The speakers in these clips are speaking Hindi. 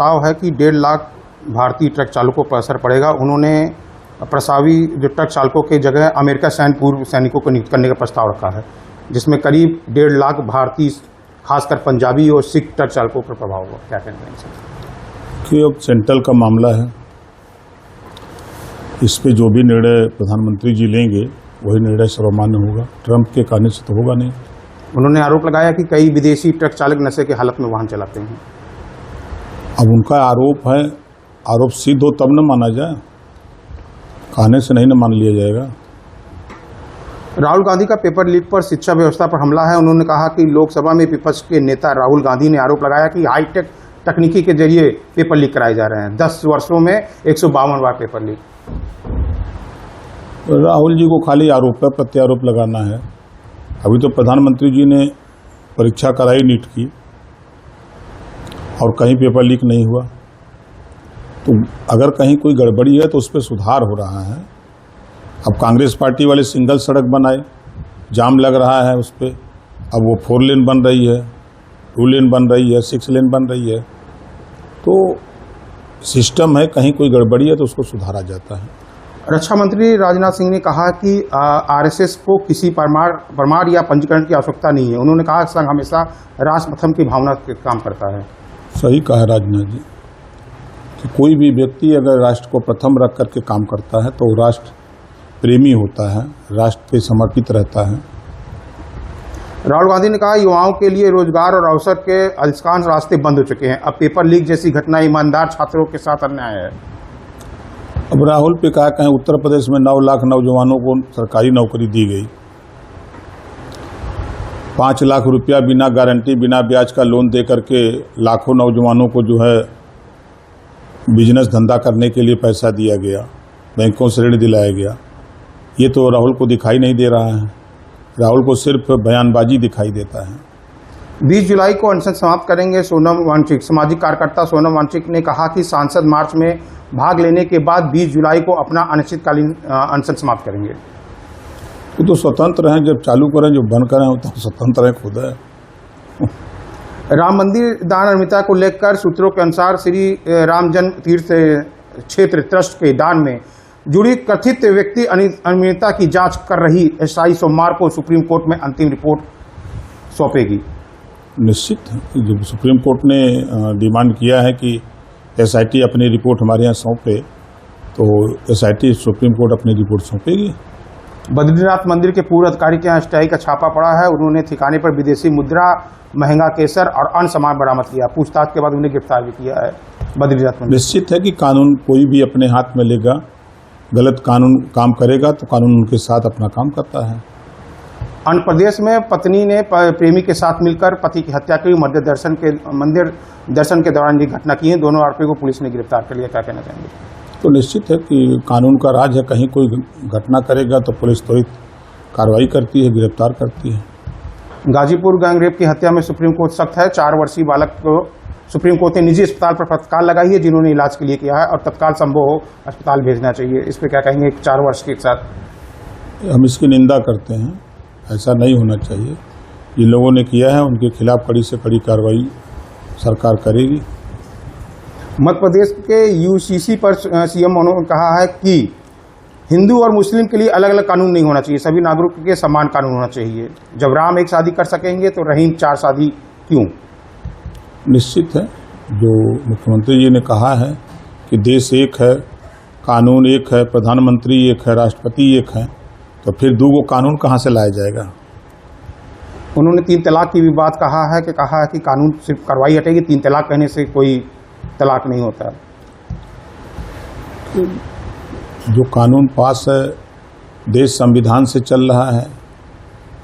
प्रस्ताव है कि 1.5 लाख भारतीय ट्रक चालकों पर असर पड़ेगा। उन्होंने प्रस्तावी जो ट्रक चालकों की जगह अमेरिका सैन्य पूर्व सैनिकों को नियुक्त करने का प्रस्ताव रखा है, जिसमें करीब 1.5 लाख भारतीय, खासकर पंजाबी और सिख ट्रक चालकों पर प्रभाव होगा। क्या कहते हैं सर? कि अब सेंट्रल का मामला है, इस पे जो भी निर्णय प्रधानमंत्री जी लेंगे वही निर्णय सर्वमान्य होगा। ट्रंप के कहने से तो होगा नहीं। उन्होंने आरोप लगाया कि कई विदेशी ट्रक चालक नशे की हालत में वाहन चलाते हैं। अब उनका आरोप है, आरोप सिद्ध हो तब न माना जाए, कहने से नहीं न मान लिया जाएगा। राहुल गांधी का पेपर लीक पर शिक्षा व्यवस्था पर हमला है। उन्होंने कहा कि लोकसभा में विपक्ष के नेता राहुल गांधी ने आरोप लगाया कि हाईटेक तकनीकी के जरिए पेपर लीक कराए जा रहे हैं। 10 वर्षों में 152 बार पेपर लीक। राहुल जी को खाली आरोप पर प्रत्यारोप लगाना है। अभी तो प्रधानमंत्री जी ने परीक्षा कराई नीट की और कहीं पेपर लीक नहीं हुआ। तो अगर कहीं कोई गड़बड़ी है तो उस पर सुधार हो रहा है। अब कांग्रेस पार्टी वाले सिंगल सड़क बनाए, जाम लग रहा है उस पर, अब वो 4 लेन बन रही है, 2 लेन बन रही है, 6 लेन बन रही है। तो सिस्टम है, कहीं कोई गड़बड़ी है तो उसको सुधारा जाता है। रक्षा मंत्री राजनाथ सिंह ने कहा कि आरएसएस को किसी परमार या पंजीकरण की आवश्यकता नहीं है। उन्होंने कहा संघ हमेशा राष्ट्र प्रथम की भावना से काम करता है। सही कहा राजनाथ जी कि कोई भी व्यक्ति अगर राष्ट्र को प्रथम रख करके काम करता है तो वो राष्ट्र प्रेमी होता है, राष्ट्र के समर्पित रहता है। राहुल गांधी ने कहा युवाओं के लिए रोजगार और अवसर के अधिकांश रास्ते बंद हो चुके हैं। अब पेपर लीक जैसी घटना ईमानदार छात्रों के साथ अन्याय है। अब राहुल पे कहा कहें उत्तर प्रदेश में 9 लाख नौजवानों को सरकारी नौकरी दी गई। 5 लाख रुपया बिना गारंटी बिना ब्याज का लोन दे करके लाखों नौजवानों को जो है बिजनेस धंधा करने के लिए पैसा दिया गया, बैंकों से ऋण दिलाया गया। ये तो राहुल को दिखाई नहीं दे रहा है। राहुल को सिर्फ बयानबाजी दिखाई देता है। 20 जुलाई को अनशन समाप्त करेंगे सोनम वांगचुक। सामाजिक कार्यकर्ता सोनम वांगचुक ने कहा कि सांसद मार्च में भाग लेने के बाद 20 जुलाई को अपना अनिश्चितकालीन अनशन समाप्त करेंगे। वो तो स्वतंत्र हैं, जब चालू करें जो बंद करें वो तो स्वतंत्र है, खुद है। राम मंदिर दान अनियमितता को लेकर सूत्रों के अनुसार श्री राम जन्म तीर्थ क्षेत्र ट्रस्ट के दान में जुड़ी कथित व्यक्ति अनियमितता की जांच कर रही एसआई सोमवार को सुप्रीम कोर्ट में अंतिम रिपोर्ट सौंपेगी। निश्चित है, जब सुप्रीम कोर्ट ने डिमांड किया है कि एसआईटी अपनी रिपोर्ट हमारे यहाँ सौंपे तो एसआईटी सुप्रीम कोर्ट अपनी रिपोर्ट सौंपेगी। बद्रीनाथ मंदिर के पूर्व अधिकारी के यहाँ स्टाई का छापा पड़ा है। उन्होंने ठिकाने पर विदेशी मुद्रा, महंगा केसर और अन्य सामान बरामद किया। पूछताछ के बाद उन्हें गिरफ्तार भी किया है। बद्रीनाथ मंदिर निश्चित है कि कानून कोई भी अपने हाथ में लेगा, गलत कानून काम करेगा तो कानून उनके साथ अपना काम करता है। आंध्र प्रदेश में पत्नी ने प्रेमी के साथ मिलकर पति की हत्या की। मंदिर दर्शन के दौरान ये घटना की है। दोनों आरोपियों को पुलिस ने गिरफ्तार कर लिया। क्या कहना चाहेंगे? तो निश्चित है कि कानून का राज है, कहीं कोई घटना करेगा तो पुलिस त्वरित कार्रवाई करती है, गिरफ्तार करती है। गाजीपुर गैंगरेप की हत्या में सुप्रीम कोर्ट सख्त है। 4 वर्षीय बालक को सुप्रीम कोर्ट ने निजी अस्पताल पर तत्काल लगाई है, जिन्होंने इलाज के लिए किया है, और तत्काल संभव हो अस्पताल भेजना चाहिए। इस पर क्या कहेंगे? 4 वर्ष के साथ हम इसकी निंदा करते हैं, ऐसा नहीं होना चाहिए। जिन लोगों ने किया है उनके खिलाफ कड़ी से कड़ी कार्रवाई सरकार करेगी। मध्य प्रदेश के यूसीसी पर सीएम उन्होंने कहा है कि हिंदू और मुस्लिम के लिए अलग अलग कानून नहीं होना चाहिए, सभी नागरिकों के समान कानून होना चाहिए। जब राम एक शादी कर सकेंगे तो रहीम 4 शादी क्यों? निश्चित है, जो मुख्यमंत्री जी ने कहा है कि देश एक है, कानून एक है, प्रधानमंत्री एक है, राष्ट्रपति एक है, तो फिर 2 कानून कहाँ से लाया जाएगा? उन्होंने 3 तलाक की भी बात कहा है कि कानून सिर्फ कार्रवाई हटेगी, 3 तलाक कहने से कोई तलाक नहीं होता। जो कानून पास है, देश संविधान से चल रहा है,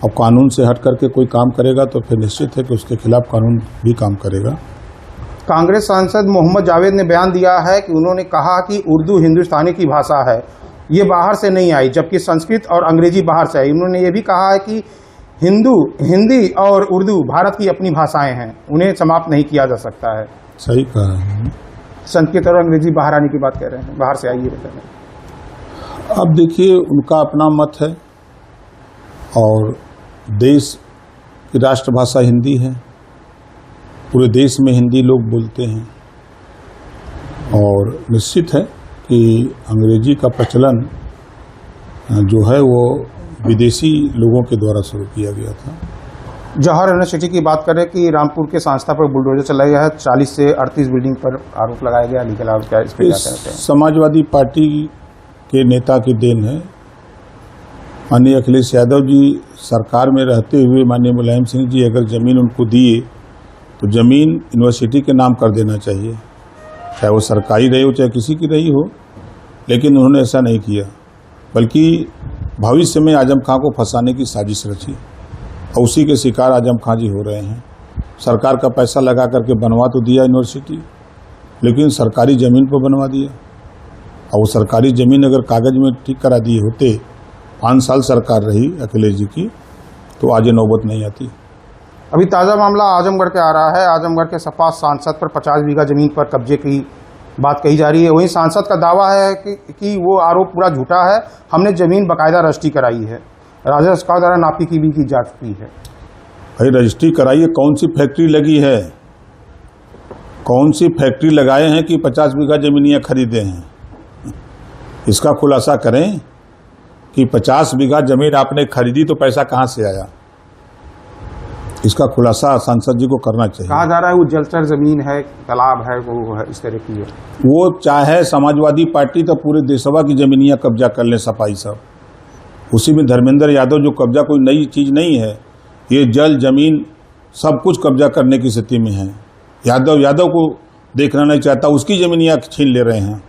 और कानून से हट करके कोई काम करेगा तो फिर निश्चित है कि उसके खिलाफ कानून भी काम करेगा। कांग्रेस सांसद मोहम्मद जावेद ने बयान दिया है कि उन्होंने कहा कि उर्दू हिंदुस्तानी की भाषा है, ये बाहर से नहीं आई, जबकि संस्कृत और अंग्रेजी बाहर से आई। उन्होंने ये भी कहा है कि हिंदी और उर्दू भारत की अपनी भाषाएं हैं, उन्हें समाप्त नहीं किया जा सकता है। सही कहा है। संस्कृत और अंग्रेजी बाहर आने की बात कह रहे हैं, बाहर से आई है। अब देखिए, उनका अपना मत है और देश की राष्ट्रभाषा हिंदी है, पूरे देश में हिंदी लोग बोलते हैं, और निश्चित है कि अंग्रेजी का प्रचलन जो है वो विदेशी लोगों के द्वारा शुरू किया गया था। जवाहर यूनिवर्सिटी की बात करें कि रामपुर के संस्था पर बुलडोजर चलाया गया है, 40 से 38 बिल्डिंग पर आरोप लगाया गया, लीगल आरोप। क्या इस पर क्या कहते हैं? समाजवादी पार्टी के नेता की देन है। माननीय अखिलेश यादव जी सरकार में रहते हुए माननीय मुलायम सिंह जी अगर ज़मीन उनको दिए तो ज़मीन यूनिवर्सिटी के नाम कर देना चाहिए, चाहे वो सरकारी रही हो चाहे किसी की रही हो, लेकिन उन्होंने ऐसा नहीं किया, बल्कि भविष्य में आजम खां को फंसाने की साजिश रची और उसी के शिकार आजम खां जी हो रहे हैं। सरकार का पैसा लगा करके बनवा तो दिया यूनिवर्सिटी, लेकिन सरकारी ज़मीन पर बनवा दिया। और वो सरकारी ज़मीन अगर कागज़ में ठीक करा दिए होते, 5 साल सरकार रही अखिलेश जी की, तो आज ये नौबत नहीं आती। अभी ताज़ा मामला आजमगढ़ के आ रहा है। आजमगढ़ के सपा सांसद पर 50 बीघा जमीन पर कब्जे की बात कही जा रही है। वहीं सांसद का दावा है कि वो आरोप पूरा झूठा है, हमने जमीन बाकायदा रजिस्ट्री कराई है, राजस्व का द्वारा नापी की भी की जा चुकी है। भाई रजिस्ट्री कराइए, कौन सी फैक्ट्री लगी है, कौन सी फैक्ट्री लगाए हैं कि 50 बीघा जमीनियाँ खरीदे हैं, इसका खुलासा करें कि 50 बीघा जमीन आपने खरीदी तो पैसा कहाँ से आया, इसका खुलासा सांसद जी को करना चाहिए। कहा जा रहा है वो जलचर जमीन है, तालाब है, वो है, इस तरह की है। वो चाहे समाजवादी पार्टी तो पूरे देशवा की जमीनियाँ कब्जा कर ले सपाई सब, उसी में धर्मेंद्र यादव जो कब्जा कोई नई चीज़ नहीं है, ये जल जमीन सब कुछ कब्जा करने की स्थिति में है। यादव को देखना नहीं चाहता, उसकी जमीनियाँ छीन ले रहे हैं।